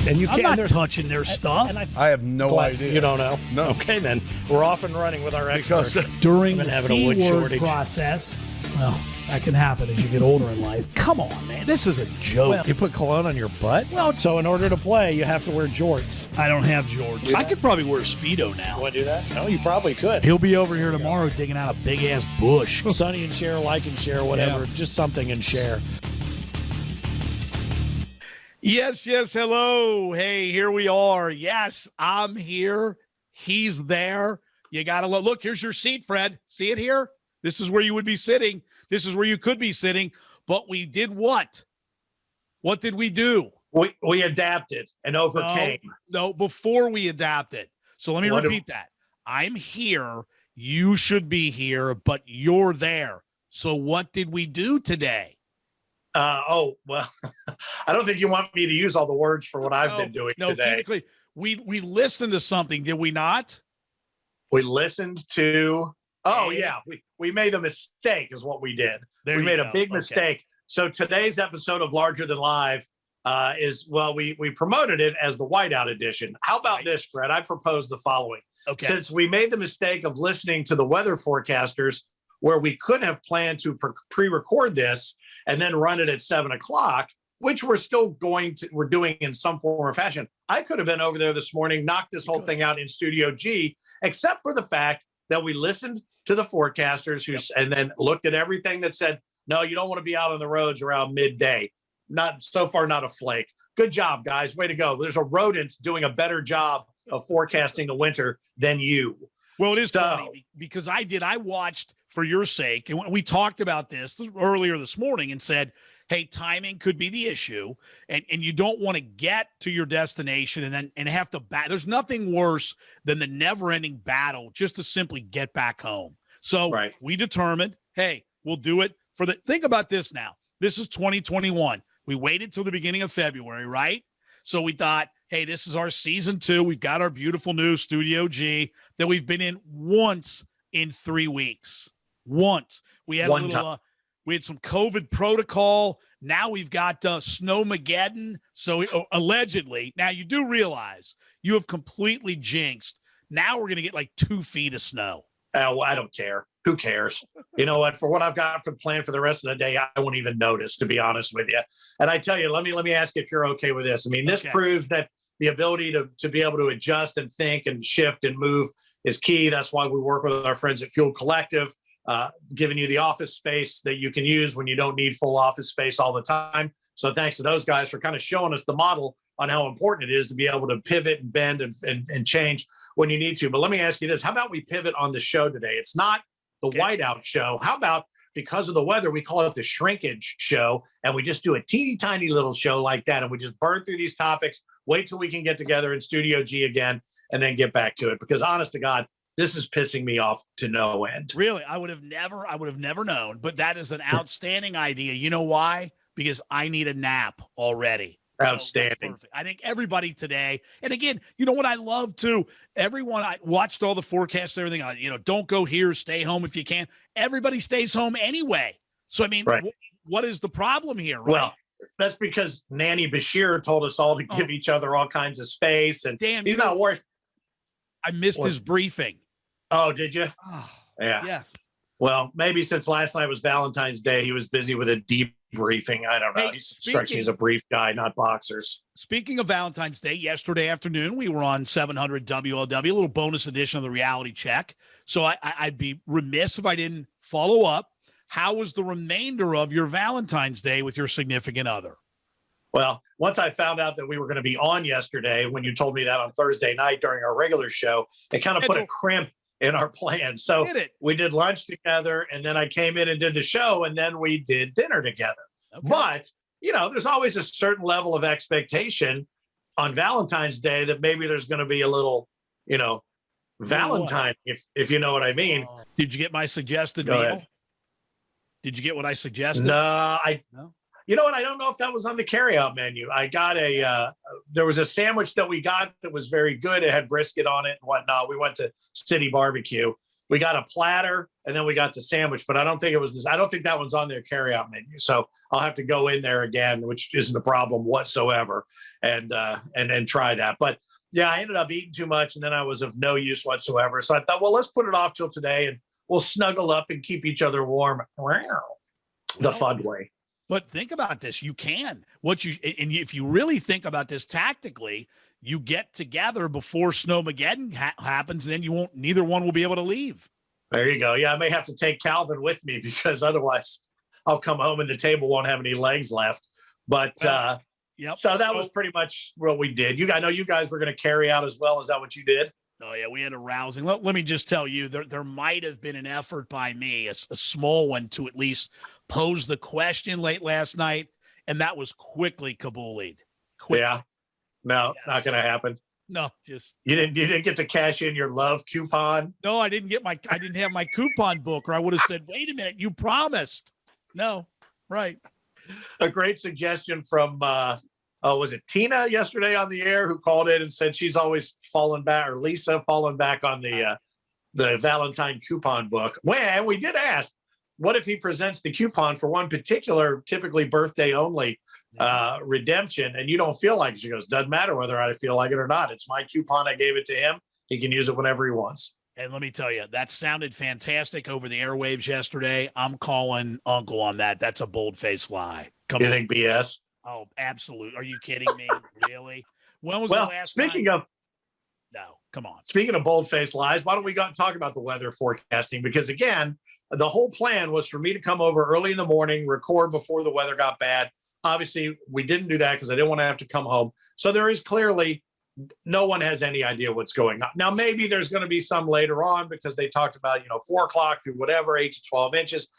And you I'm can't. not touching their stuff. I have no idea. You don't know? No. Okay, then we're off and running with our experts. During I've the been having a wood C-word shortage. process, well, that can happen as you get older in life. Come on, man. This is a joke. Well, you put cologne on your butt? Well, so in order to play, you have to wear jorts. I don't have George. I could probably wear a Speedo now. Want to do that? No, you probably could. He'll be over here tomorrow digging out a big-ass bush. Sonny and share, like and share, whatever. Yeah. Just something and share. Yes, hello. Hey, here we are. Yes, I'm here. He's there. You got to look. Here's your seat, Fred. See it here? This is where you would be sitting. This is where you could be sitting. But we did what? What did we do? We adapted and overcame. No, before we adapted. So let me repeat that. I'm here. You should be here, but you're there. So what did we do today? Well, I don't think you want me to use all the words for what I've been doing today. We listened to something, did we not? We listened to. Oh yeah, we made a mistake, is what we did. We made a big mistake. So today's episode of Larger Than Live we promoted it as the Whiteout edition. How about this, Fred? I propose the following. Okay. Since we made the mistake of listening to the weather forecasters, where we could have planned to pre-record this and then run it at 7:00, which we're doing in some form or fashion. I could have been over there this morning, knocked this whole thing out in Studio G, except for the fact that we listened to the forecasters and then looked at everything that said, no, you don't want to be out on the roads around midday. Not so far, not a flake. Good job, guys. Way to go. There's a rodent doing a better job of forecasting the winter than you. Well, it is funny because I watched for your sake, and we talked about this earlier this morning and said, hey, timing could be the issue, and you don't want to get to your destination and have to back. There's nothing worse than the never-ending battle just to simply get back home. So we determined, hey, we'll do it think about this now. This is 2021. We waited till the beginning of February, right? So we thought, hey, this is our season 2. We've got our beautiful new Studio G that we've been in once in 3 weeks. Once. We had we had some COVID protocol. Now we've got Snowmageddon. So allegedly, now you do realize you have completely jinxed. Now we're going to get like 2 feet of snow. Well, I don't care. Who cares? You know what? For what I've got for the plan for the rest of the day, I won't even notice, to be honest with you. And I tell you, let me ask you if you're okay with this. I mean, this proves that the ability to be able to adjust and think and shift and move is key. That's why we work with our friends at Fuel Collective, giving you the office space that you can use when you don't need full office space all the time. So thanks to those guys for kind of showing us the model on how important it is to be able to pivot and bend and change when you need to. But let me ask you this. How about we pivot on the show today? It's not the Whiteout show. How about, because of the weather, we call it the Shrinkage show, and we just do a teeny tiny little show like that, and we just burn through these topics, wait till we can get together in Studio G again, and then get back to it. Because honest to God, this is pissing me off to no end. Really, I would have never known, but that is an outstanding idea. You know why? Because I need a nap already. Outstanding. So I think everybody today, and again, you know what I love too? Everyone, I watched all the forecasts, everything, don't go here, stay home if you can. Everybody stays home anyway. So, I mean, what is the problem here? Right? Well, that's because Nanny Bashir told us all to give each other all kinds of space, and he's not worried. I missed his briefing. Oh, did you? Oh, yeah. Yes. Well, maybe since last night was Valentine's Day, he was busy with a debriefing. I don't know. Hey, he strikes me as a brief guy, not boxers. Speaking of Valentine's Day, yesterday afternoon, we were on 700 WLW, a little bonus edition of the reality check. So I'd be remiss if I didn't follow up. How was the remainder of your Valentine's Day with your significant other? Well, once I found out that we were going to be on yesterday, when you told me that on Thursday night during our regular show, it kind of put a crimp in our plans. So we did lunch together, and then I came in and did the show, and then we did dinner together. Okay. But, there's always a certain level of expectation on Valentine's Day that maybe there's going to be a little, Valentine, if you know what I mean. Did you get my suggested meal? Ahead. Did you get what I suggested? No. You know what? I don't know if that was on the carryout menu. I got there was a sandwich that we got that was very good. It had brisket on it and whatnot. We went to City Barbecue. We got a platter, and then we got the sandwich, but I don't think it was this. I don't think that one's on their carryout menu. So I'll have to go in there again, which isn't a problem whatsoever, and try that. But yeah, I ended up eating too much, and then I was of no use whatsoever. So I thought, well, let's put it off till today, and we'll snuggle up and keep each other warm. The fun way. But think about this. You can. If you really think about this tactically, you get together before Snowmageddon happens, and then neither one will be able to leave. There you go. Yeah, I may have to take Calvin with me because otherwise I'll come home and the table won't have any legs left. But yep. So that was pretty much what we did. I know you guys were going to carry out as well. Is that what you did? Oh, yeah, we had a rousing. Let me just tell you, there might have been an effort by me, a small one, to at least pose the question late last night, and that was quickly kaboolied. Yeah. No, yes. Not going to happen. No, just you didn't get to cash in your love coupon. No, I didn't have my coupon book, or I would have said, "Wait a minute, you promised." No, right. A great suggestion from was it Tina yesterday on the air who called in and said she's always fallen back, or Lisa fallen back on the Valentine coupon book. And we did ask, what if he presents the coupon for one particular, typically birthday only redemption, and you don't feel like it? She goes, doesn't matter whether I feel like it or not. It's my coupon. I gave it to him. He can use it whenever he wants. And let me tell you, that sounded fantastic over the airwaves yesterday. I'm calling Uncle on that. That's a bold-faced lie. You think BS? Oh, absolutely. Are you kidding me? Really? When was the last speaking time? of No, come on. Speaking of bold-faced lies, why don't we go and talk about the weather forecasting? Because again, the whole plan was for me to come over early in the morning, record before the weather got bad. Obviously, we didn't do that because I didn't want to have to come home. So there is clearly no one has any idea what's going on. Now, maybe there's going to be some later on because they talked about, 4 o'clock through whatever, 8 to 12 inches.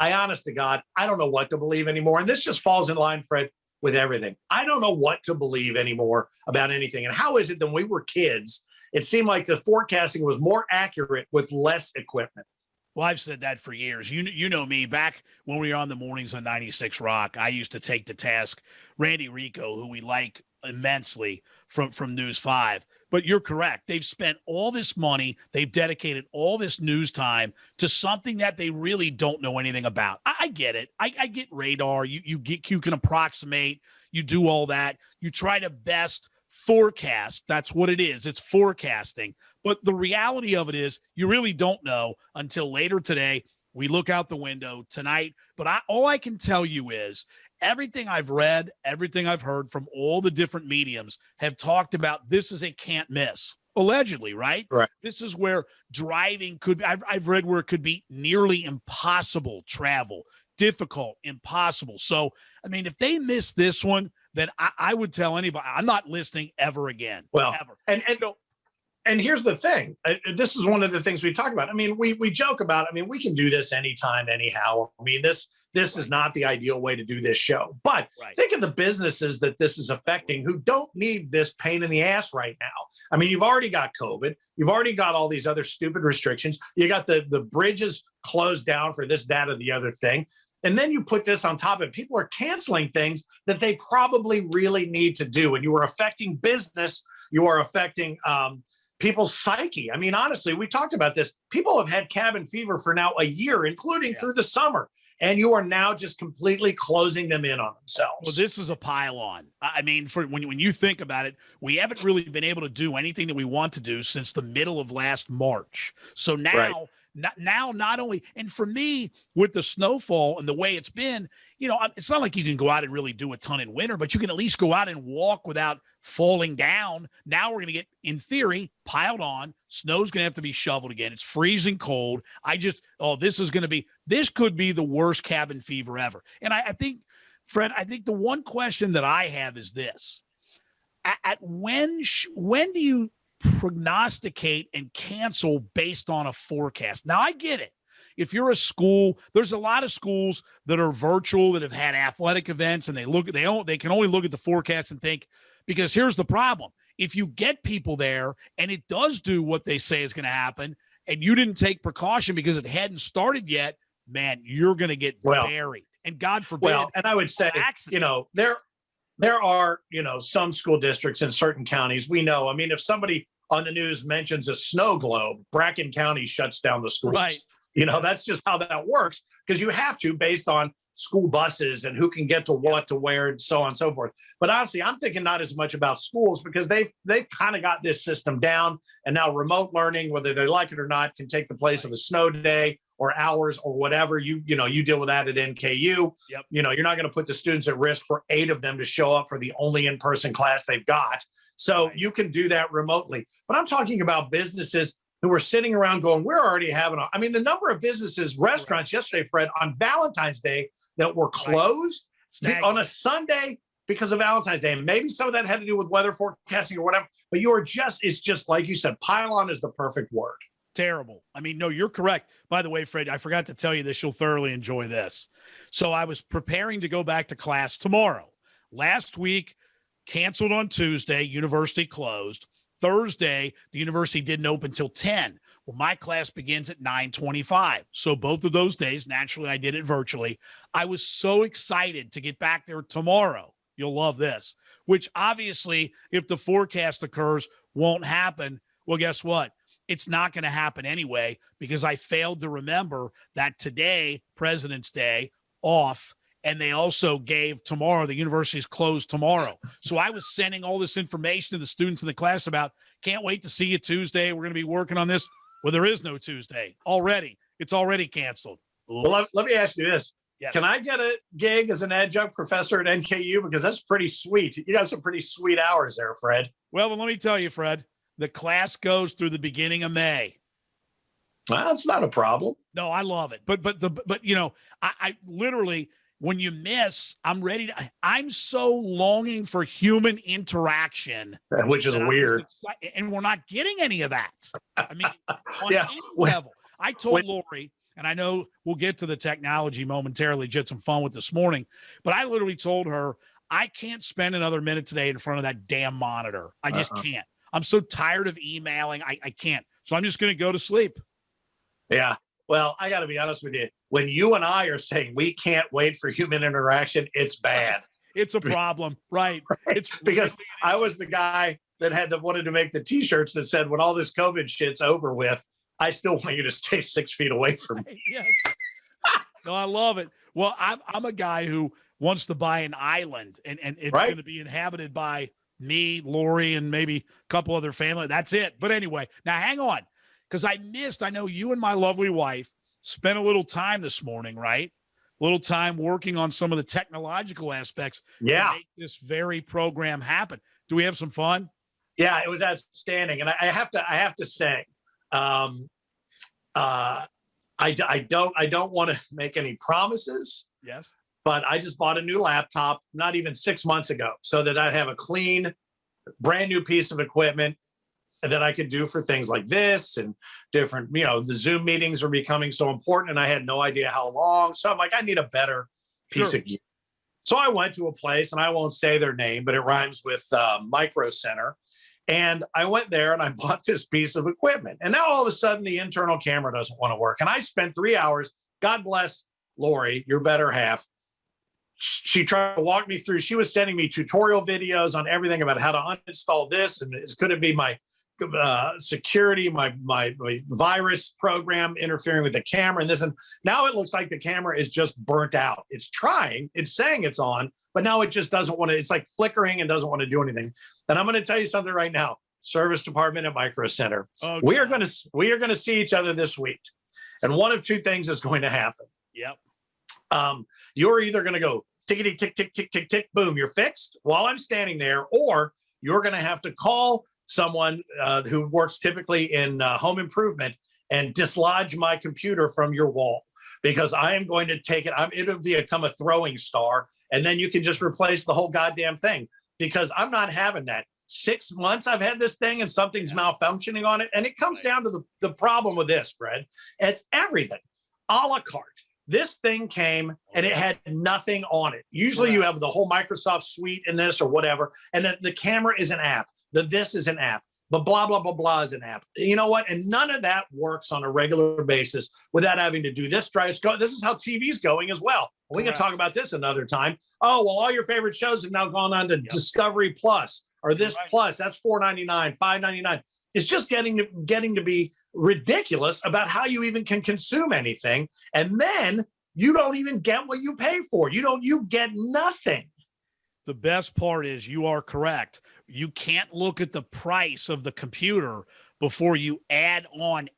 Honest to God, I don't know what to believe anymore. And this just falls in line, Fred, with everything. I don't know what to believe anymore about anything. And how is it that when we were kids, it seemed like the forecasting was more accurate with less equipment? Well, I've said that for years. You know me. Back when we were on the mornings on 96 Rock, I used to take to task Randy Rico, who we like immensely from News 5. But you're correct. They've spent all this money. They've dedicated all this news time to something that they really don't know anything about. I get it. I get radar. You can approximate. You do all that. You try to best forecast. That's what it is. It's forecasting. But the reality of it is you really don't know until later today. We look out the window tonight. But all I can tell you is everything I've read, everything I've heard from all the different mediums have talked about this is a can't miss. Allegedly, right? Right. This is where driving could be. I've read where it could be nearly impossible travel, difficult, impossible. So, if they miss this one, then I would tell anybody, I'm not listening ever again. Well, ever. And here's the thing. This is one of the things we talk about. We joke about, we can do this anytime, anyhow. This is not the ideal way to do this show. But think of the businesses that this is affecting who don't need this pain in the ass right now. You've already got COVID. You've already got all these other stupid restrictions. You got the bridges closed down for this, that, or the other thing. And then you put this on top of it. People are canceling things that they probably really need to do. And you are affecting business. You are affecting people's psyche. Honestly, we talked about this. People have had cabin fever for now a year, including through the summer. And you are now just completely closing them in on themselves. Well, this is a pile-on. For when you think about it, we haven't really been able to do anything that we want to do since the middle of last March. So now, not only, and for me, with the snowfall and the way it's been, it's not like you can go out and really do a ton in winter, but you can at least go out and walk without falling down. Now we're going to get, in theory, piled on. Snow's going to have to be shoveled again. It's freezing cold. This could be the worst cabin fever ever. And I think, Fred, the one question that I have is this. When do you prognosticate and cancel based on a forecast? Now, I get it. If you're a school, there's a lot of schools that are virtual that have had athletic events, and they can only look at the forecast and think, because here's the problem. If you get people there and it does do what they say is going to happen, and you didn't take precaution because it hadn't started yet, man, you're going to get buried. And God forbid. Well, and I would say, there are, some school districts in certain counties, we know, if somebody on the news mentions a snow globe, Bracken County shuts down the schools. Right. That's just how that works, because you have to, based on school buses and who can get to what to where and so on and so forth. But honestly, I'm thinking not as much about schools, because they've kind of got this system down, and now remote learning, whether they like it or not, can take the place of a snow day or hours or whatever. You deal with that at NKU. Yep. You're not going to put the students at risk for 8 of them to show up for the only in-person class they've got. So you can do that remotely. But I'm talking about businesses who are sitting around going, we're already having the number of businesses, restaurants yesterday, Fred, on Valentine's Day that were closed on a Sunday because of Valentine's Day. And maybe some of that had to do with weather forecasting or whatever. But it's just like you said, pylon is the perfect word. Terrible. I mean, no, you're correct. By the way, Fred, I forgot to tell you this. You'll thoroughly enjoy this. So I was preparing to go back to class tomorrow. Last week, canceled on Tuesday, university closed. Thursday, the university didn't open till 10. Well, my class begins at 9:25. So both of those days, naturally, I did it virtually. I was so excited to get back there tomorrow. You'll love this, which obviously, if the forecast occurs, won't happen. Well, guess what? It's not going to happen anyway, because I failed to remember that today, President's Day, off. And they also gave tomorrow, the university's closed tomorrow. So I was sending all this information to the students in the class about, can't wait to see you Tuesday. We're going to be working on this. Well, there is no Tuesday already. It's already canceled. Well, let me ask you this. Yes. Can I get a gig as an adjunct professor at NKU? Because that's pretty sweet. You got some pretty sweet hours there, Fred. Well, let me tell you, Fred, the class goes through the beginning of May. Well, that's not a problem. No, I love it. But I literally, when you miss, I'm so longing for human interaction. Which is weird. And we're not getting any of that. I mean, on Yeah. any level. I told Lori, and I know we'll get to the technology momentarily, just some fun with this morning, but I literally told her, I can't spend another minute today in front of that damn monitor. I just can't. I'm so tired of emailing. I can't. So I'm just going to go to sleep. Yeah. Well, I got to be honest with you. When you and I are saying we can't wait for human interaction, it's bad. It's a problem, right? It's because I was the guy that wanted to make the T-shirts that said, when all this COVID shit's over with, I still want you to stay 6 feet away from me. Yes. No, I love it. Well, I'm a guy who wants to buy an island, and it's going to be inhabited by me, Lori, and maybe a couple other family. That's it. But anyway, now hang on, because I know you and my lovely wife spent a little time this morning, right? A little time working on some of the technological aspects to make this very program happen. Do we have some fun? Yeah, it was outstanding. And I have to say, I don't want to make any promises. Yes. But I just bought a new laptop not even 6 months ago, so that I'd have a clean, brand new piece of equipment that I could do for things like this and different, the Zoom meetings are becoming so important, and I had no idea how long. So I'm like, I need a better piece of gear. So I went to a place, and I won't say their name, but it rhymes with Micro Center. And I went there and I bought this piece of equipment. And now all of a sudden the internal camera doesn't want to work. And I spent 3 hours, God bless Lori, your better half. She tried to walk me through. She was sending me tutorial videos on everything about how to uninstall this. And could it be my security, my virus program interfering with the camera and this. And now it looks like the camera is just burnt out. It's trying, it's saying it's on, but now it just doesn't want to, it's like flickering and doesn't want to do anything. And I'm going to tell you something right now, service department at Micro Center. We are going to see each other this week. And one of two things is going to happen. Yep. You're either going to go tickety, tick, tick, tick, tick, tick, boom, you're fixed while I'm standing there, or you're going to have to call someone who works typically in home improvement and dislodge my computer from your wall, because I am going to take it. It'll become a throwing star, and then you can just replace the whole goddamn thing, because I'm not having that. 6 months I've had this thing and something's malfunctioning on it. And it comes down to the problem with this, Fred. It's everything a la carte. This thing came and it had nothing on it. Usually you have the whole Microsoft suite in this or whatever, and the camera is an app. This is an app. The blah, blah, blah, blah is an app. You know what? And none of that works on a regular basis without having to do this. This is how TV's going as well. We can talk about this another time. Oh, well, all your favorite shows have now gone on to Discovery Plus or this Plus. That's $4.99, $5.99. is just getting to be ridiculous about how you even can consume anything. And then you don't even get what you pay for. You get nothing. The best part is you are correct. You can't look at the price of the computer before you add on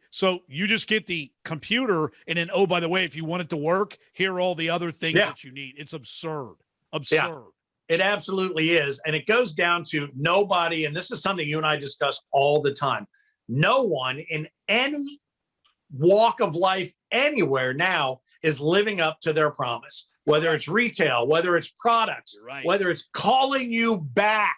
so you just get the computer and then, oh, by the way, if you want it to work, here are all the other things that you need. It's absurd. Yeah, it absolutely is. And it goes down to nobody, and this is something you and I discuss all the time. No one in any walk of life anywhere now is living up to their promise, whether it's retail, whether it's products, whether it's calling you back,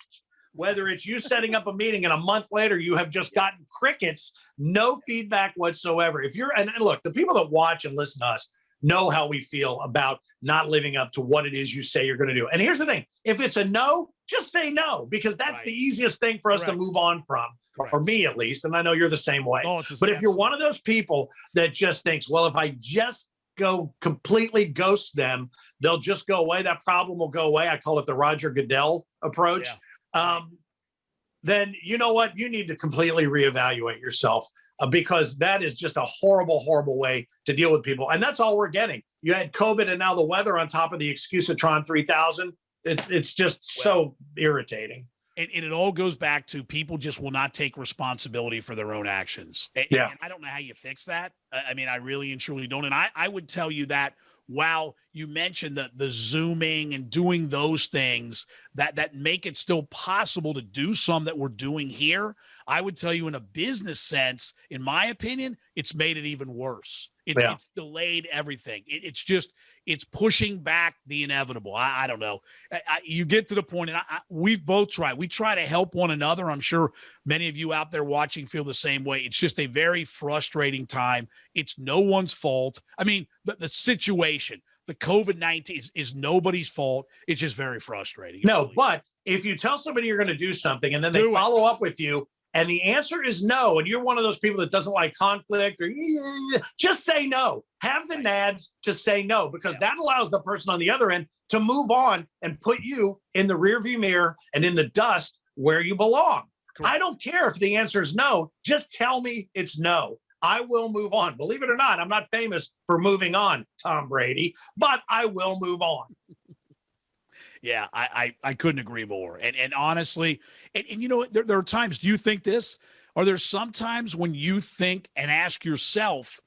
whether it's you setting up a meeting and a month later you have just gotten crickets, no feedback whatsoever. And look, the people that watch and listen to us know how we feel about not living up to what it is you say you're going to do. And here's the thing. If it's a no, just say no, because that's the easiest thing for us to move on from, or me at least. And I know you're the same way. But if you're one of those people that just thinks, well, if I just go completely ghost them, they'll just go away. That problem will go away. I call it the Roger Goodell approach. Then you know what? You need to completely reevaluate yourself because that is just a horrible, horrible way to deal with people. And that's all we're getting. You had COVID and now the weather on top of the Excusatron 3000. It's just so irritating. And it all goes back to people just will not take responsibility for their own actions. And I don't know how you fix that. I mean, I really and truly don't. And I would tell you that while you mentioned the Zooming and doing those things that make it still possible to do some that we're doing here, I would tell you in a business sense, in my opinion, it's made it even worse. It's delayed everything. It's pushing back the inevitable. I don't know. You get to the point, and we've both tried. We try to help one another. I'm sure many of you out there watching feel the same way. It's just a very frustrating time. It's no one's fault. I mean, the situation, the COVID-19 is nobody's fault. It's just very frustrating. No, but if you tell somebody you're going to do something and then they follow up with you, and the answer is no, and you're one of those people that doesn't like conflict, or just say no. Have the nads to say no, because that allows the person on the other end to move on and put you in the rearview mirror and in the dust where you belong. Correct. I don't care if the answer is no. Just tell me it's no. I will move on. Believe it or not, I'm not famous for moving on, Tom Brady, but I will move on. Yeah, I couldn't agree more. And honestly, and you know, there are times, do you think this? Are there some times when you think and ask yourself,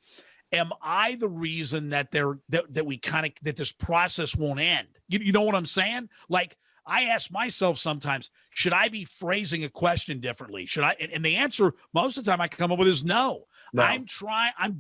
am I the reason that that this process won't end? You know what I'm saying? Like, I ask myself sometimes, should I be phrasing a question differently? Should I? And the answer most of the time I come up with is no. I'm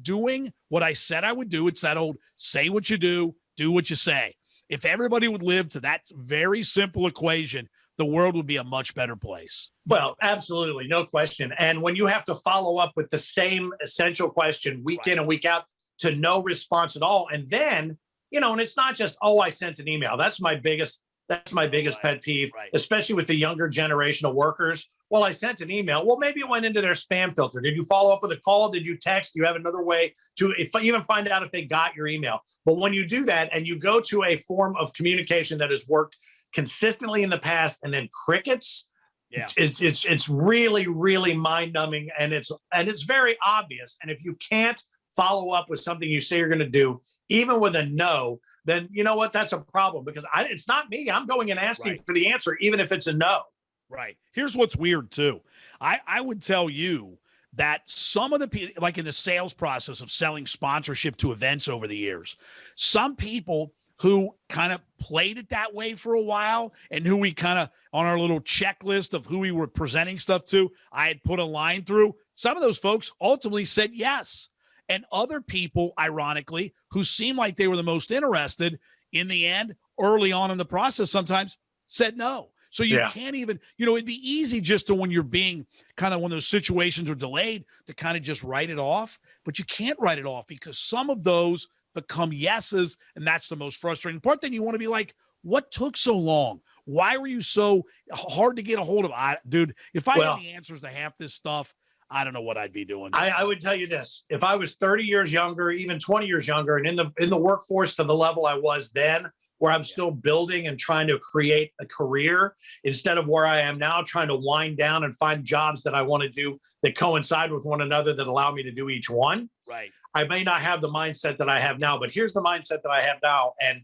doing what I said I would do. It's that old say what you do what you say. If everybody would live to that very simple equation, the world would be a much better place. Well, absolutely. No question. And when you have to follow up with the same essential question week in and week out to no response at all. And then, and it's not just, oh, I sent an email. That's my biggest pet peeve, especially with the younger generation of workers. Well, I sent an email. Well, maybe it went into their spam filter. Did you follow up with a call? Did you text? Do you have another way to even find out if they got your email? But when you do that and you go to a form of communication that has worked consistently in the past and then crickets, it's really, really mind-numbing, and it's very obvious. And if you can't follow up with something you say you're going to do, even with a no, then you know what? That's a problem, because it's not me. I'm going and asking for the answer, even if it's a no. Right. Here's what's weird too. I would tell you that some of the people, like in the sales process of selling sponsorship to events over the years, some people who kind of played it that way for a while and who we kind of on our little checklist of who we were presenting stuff to, I had put a line through. Some of those folks ultimately said yes. And other people, ironically, who seemed like they were the most interested in the end, early on in the process, sometimes said no. So you can't even, it'd be easy just to, when you're being kind of when those situations are delayed, to kind of just write it off. But you can't write it off, because some of those become yeses. And that's the most frustrating part. Then you want to be like, what took so long? Why were you so hard to get a hold of? Dude, if I had the answers to half this stuff, I don't know what I'd be doing. I would tell you this. If I was 30 years younger, even 20 years younger, and in the workforce to the level I was then, where I'm still building and trying to create a career instead of where I am now trying to wind down and find jobs that I want to do that coincide with one another that allow me to do each one. Right. I may not have the mindset that I have now, but here's the mindset that I have now. And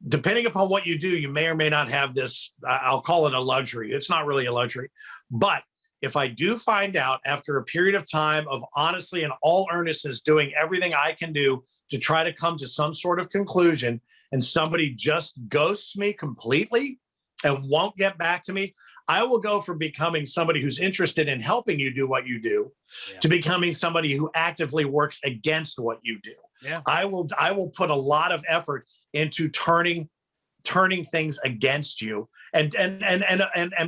depending upon what you do, you may or may not have this. I'll call it a luxury. It's not really a luxury. But if I do find out after a period of time of honestly and all earnestness doing everything I can do to try to come to some sort of conclusion, and somebody just ghosts me completely and won't get back to me, I will go from becoming somebody who's interested in helping you do what you do to becoming somebody who actively works against what you do. Yeah. I will put a lot of effort into turning things against you. And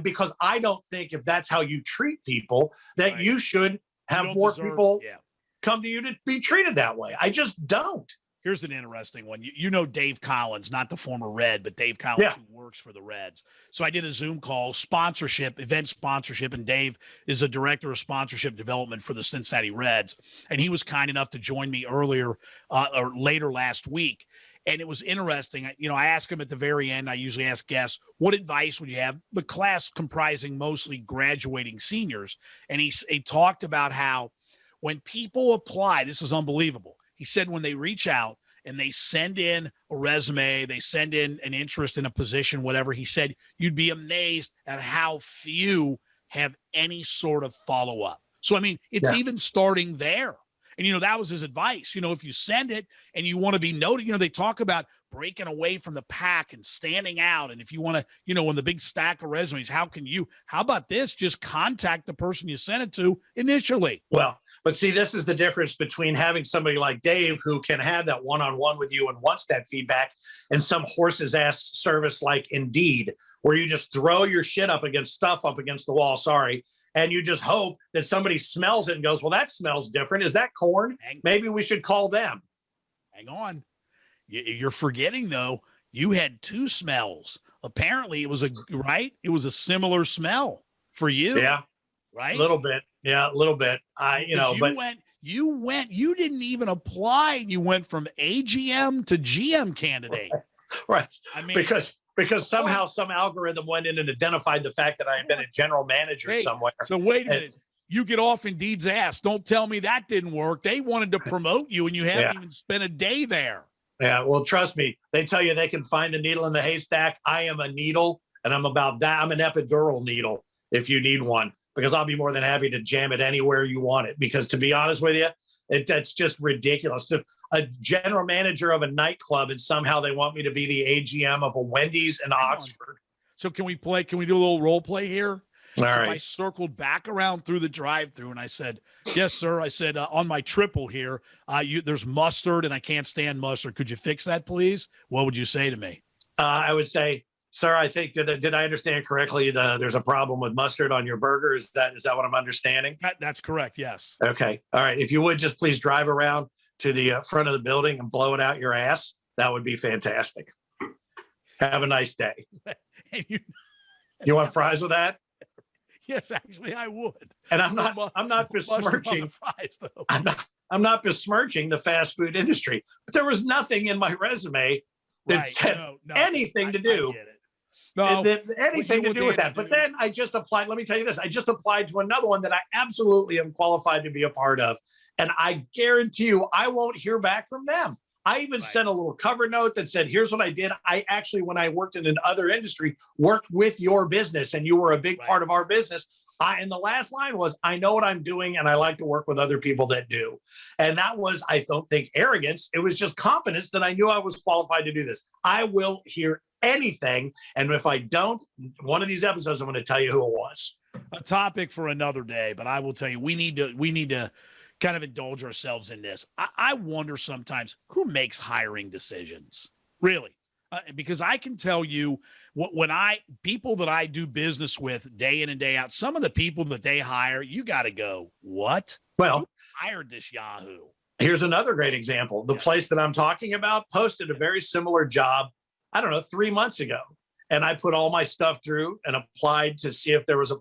because I don't think if that's how you treat people, that you should have more people come to you to be treated that way. I just don't. Here's an interesting one. You know Dave Collins, not the former Red, but Dave Collins who works for the Reds. So I did a Zoom call, event sponsorship, and Dave is a director of sponsorship development for the Cincinnati Reds. And he was kind enough to join me earlier or later last week. And it was interesting. I asked him at the very end, I usually ask guests, what advice would you have? The class comprising mostly graduating seniors. And he talked about how when people apply, this is unbelievable. He said when they reach out and they send in a resume, they send in an interest in a position, whatever, he said, you'd be amazed at how few have any sort of follow-up. So, I mean, it's even starting there. And, that was his advice. If you send it and you want to be noted, they talk about breaking away from the pack and standing out. And if you want to, in the big stack of resumes, how about this? Just contact the person you sent it to initially. Well, but see, this is the difference between having somebody like Dave who can have that one-on-one with you and wants that feedback, and some horse's ass service like Indeed, where you just throw your shit up against the wall. Sorry. And you just hope that somebody smells it and goes, well, that smells different. Is that corn? Maybe we should call them. Hang on. You're forgetting, though, you had two smells. Apparently, it was a similar smell for you. Yeah. Right? A little bit. Yeah, a little bit. You didn't even apply. You went from AGM to GM candidate. Right. I mean, because somehow some algorithm went in and identified the fact that I had been a general manager somewhere. So wait a minute. You get off Indeed's ass. Don't tell me that didn't work. They wanted to promote you and you haven't even spent a day there. Yeah. Well, trust me. They tell you they can find the needle in the haystack. I am a needle, and I'm about that. I'm an epidural needle if you need one, because I'll be more than happy to jam it anywhere you want it. Because to be honest with you, it's just ridiculous. A general manager of a nightclub, and somehow they want me to be the AGM of a Wendy's in Oxford. So can we do a little role play here? All right. I circled back around through the drive-through and I said, yes, sir. I said, on my triple here, there's mustard and I can't stand mustard. Could you fix that, please? What would you say to me? I would say, sir, I think, did I understand correctly? There's a problem with mustard on your burger. Is that what I'm understanding? That's correct. Yes. Okay. All right. If you would just please drive around to the front of the building and blow it out your ass, that would be fantastic. Have a nice day. You want fries with that? Yes, actually, I would. And I'm not besmirching fries, though. I'm not besmirching the fast food industry, but there was nothing in my resume that said anything to do. Anything to do with that. But then I just applied. Let me tell you this. I just applied to another one that I absolutely am qualified to be a part of. And I guarantee you, I won't hear back from them. I even sent a little cover note that said, here's what I did. I actually, when I worked in another industry, worked with your business and you were a big part of our business. And the last line was, I know what I'm doing and I like to work with other people that do. And that was, I don't think, arrogance. It was just confidence that I knew I was qualified to do this. I will hear anything. And if I don't, one of these episodes, I'm going to tell you who it was. A topic for another day, but I will tell you, we need to kind of indulge ourselves in this. I wonder sometimes who makes hiring decisions, really, because I can tell you people that I do business with day in and day out, some of the people that they hire, you got to go, what? Well, who hired this Yahoo? Here's another great example. The place that I'm talking about posted a very similar job, I don't know, 3 months ago. And I put all my stuff through and applied to see if there was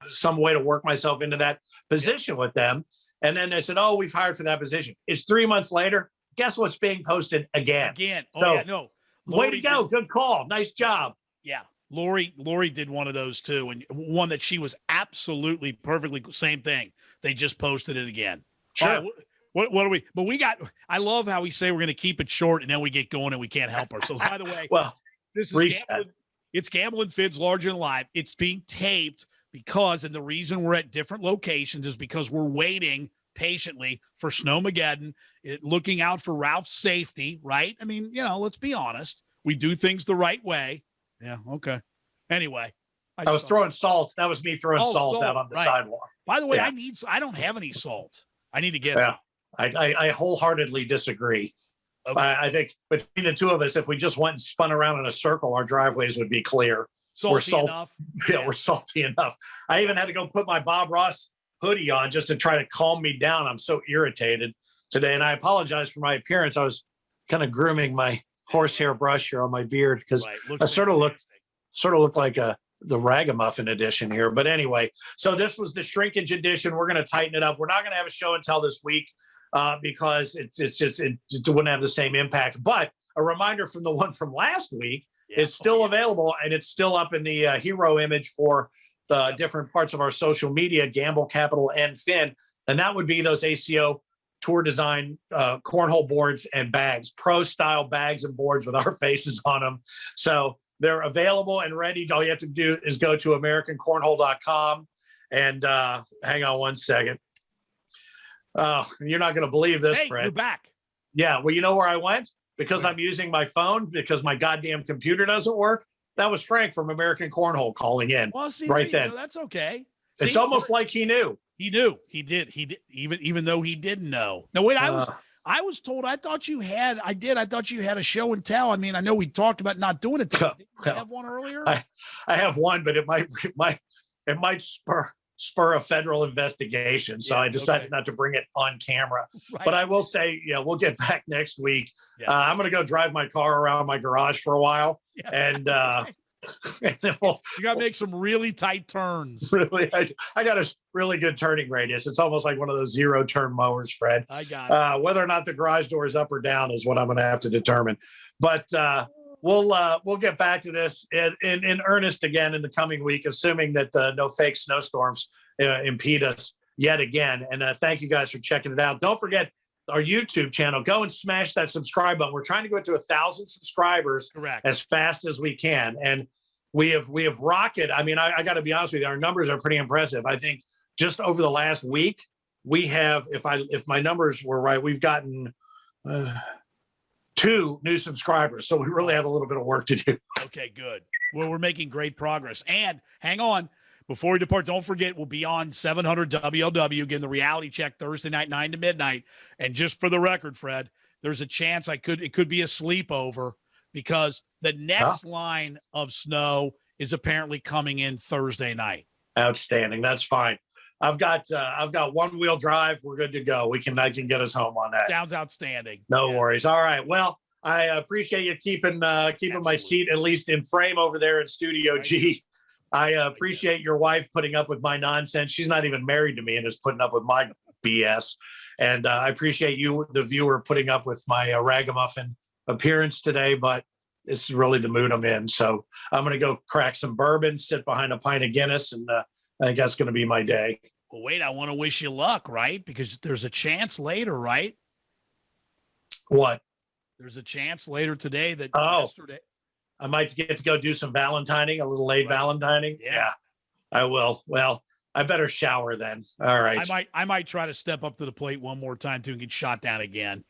some way to work myself into that position with them. And then they said, oh, we've hired for that position. It's 3 months later. Guess what's being posted again? Again. Oh, so, yeah, no. Way to go. Good call. Nice job. Yeah. Lori did one of those too. And one that she was absolutely perfectly same thing. They just posted it again. Sure. Right, what are we? But I love how we say we're going to keep it short and then we get going and we can't help ourselves. By the way, well, this is it's Gambling Fids Larger Than Live. It's being taped because, and the reason we're at different locations is because we're waiting patiently for Snowmageddon, looking out for Ralph's safety, right? I mean, let's be honest. We do things the right way. Yeah, okay. Anyway. I was throwing salt. That was me throwing salt out on the sidewalk. By the way, I don't have any salt. I need to get some. I wholeheartly disagree. Okay. I think between the two of us, if we just went and spun around in a circle, our driveways would be clear. Enough. Yeah, we're salty enough. I even had to go put my Bob Ross hoodie on just to try to calm me down. I'm so irritated today. And I apologize for my appearance. I was kind of grooming my horsehair brush here on my beard because I sort of looked like the ragamuffin edition here. But anyway, so this was the shrinkage edition. We're going to tighten it up. We're not going to have a show and tell this week because it wouldn't have the same impact. But a reminder from the one from last week is still available, and it's still up in the hero image for the different parts of our social media, Gamble, Capital, and Finn. And that would be those ACO Tour Design cornhole boards and bags, pro-style bags and boards with our faces on them. So they're available and ready. All you have to do is go to AmericanCornhole.com and hang on one second. You're not going to believe this, Fred. You're back. Yeah. Well, you know where I went? Because I'm using my phone because my goddamn computer doesn't work. That was Frank from American Cornhole calling in. Well, see, right then. That's okay. It's almost like he knew. He knew. He did. Even though he didn't know. No, wait. I was told. I thought you had a show and tell. I mean, I know we talked about not doing it. Did you have one earlier? I have one, but it might spur a federal investigation. So I decided not to bring it on camera. Right. But I will say, we'll get back next week. Yeah. I'm going to go drive my car around my garage for a while, and then you got to make some really tight turns. Really, I got a really good turning radius. It's almost like one of those zero-turn mowers, Fred. I got it. Whether or not the garage door is up or down is what I'm going to have to determine. But we'll get back to this in earnest again in the coming week, assuming that no fake snowstorms impede us yet again. And thank you guys for checking it out. Don't forget our YouTube channel. Go and smash that subscribe button. We're trying to go to 1,000 subscribers as fast as we can. And we have rocketed. I mean, I got to be honest with you, our numbers are pretty impressive. I think just over the last week, we have, if my numbers were right, we've gotten 2 new subscriers. So we really have a little bit of work to do. Okay, good. Well, we're making great progress. And hang on, before we depart, don't forget, we'll be on 700 WLW, again, the reality check Thursday night, 9 to midnight. And just for the record, Fred, there's a chance it could be a sleepover because the next line of snow is apparently coming in Thursday night. Outstanding. That's fine. I've got one-wheel drive. We're good to go. I can get us home on that. Sounds outstanding. No worries. All right. Well, I appreciate you keeping my seat at least in frame over there in Studio G. I appreciate your wife putting up with my nonsense. She's not even married to me and is putting up with my BS. And I appreciate you, the viewer, putting up with my ragamuffin appearance today. But it's really the mood I'm in. So I'm going to go crack some bourbon, sit behind a pint of Guinness, and I think that's going to be my day. Well, wait, I want to wish you luck, right? Because there's a chance later, right? What? There's a chance later today that yesterday. I might get to go do some Valentining, a little late Valentining. Yeah, I will. Well, I better shower then. All right. I might try to step up to the plate one more time too and get shot down again.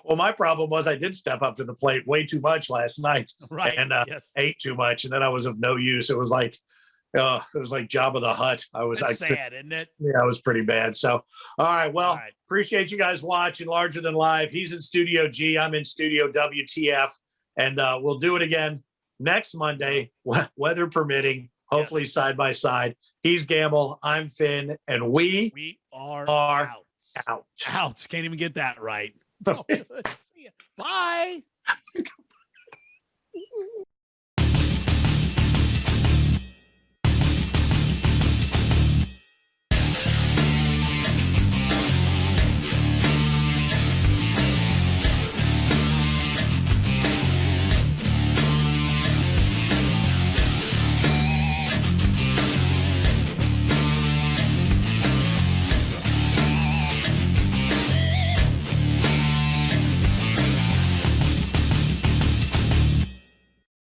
Well, my problem was I did step up to the plate way too much last night, and ate too much, and then I was of no use. It was like Jabba the Hutt. That's sad, isn't it? Yeah, it was pretty bad. So, all right. Well, appreciate you guys watching Larger Than Live. He's in Studio G. I'm in Studio WTF. And we'll do it again next Monday, weather permitting, hopefully side by side. He's Gamble, I'm Finn, and we are out. Can't even get that right. See ya. Bye.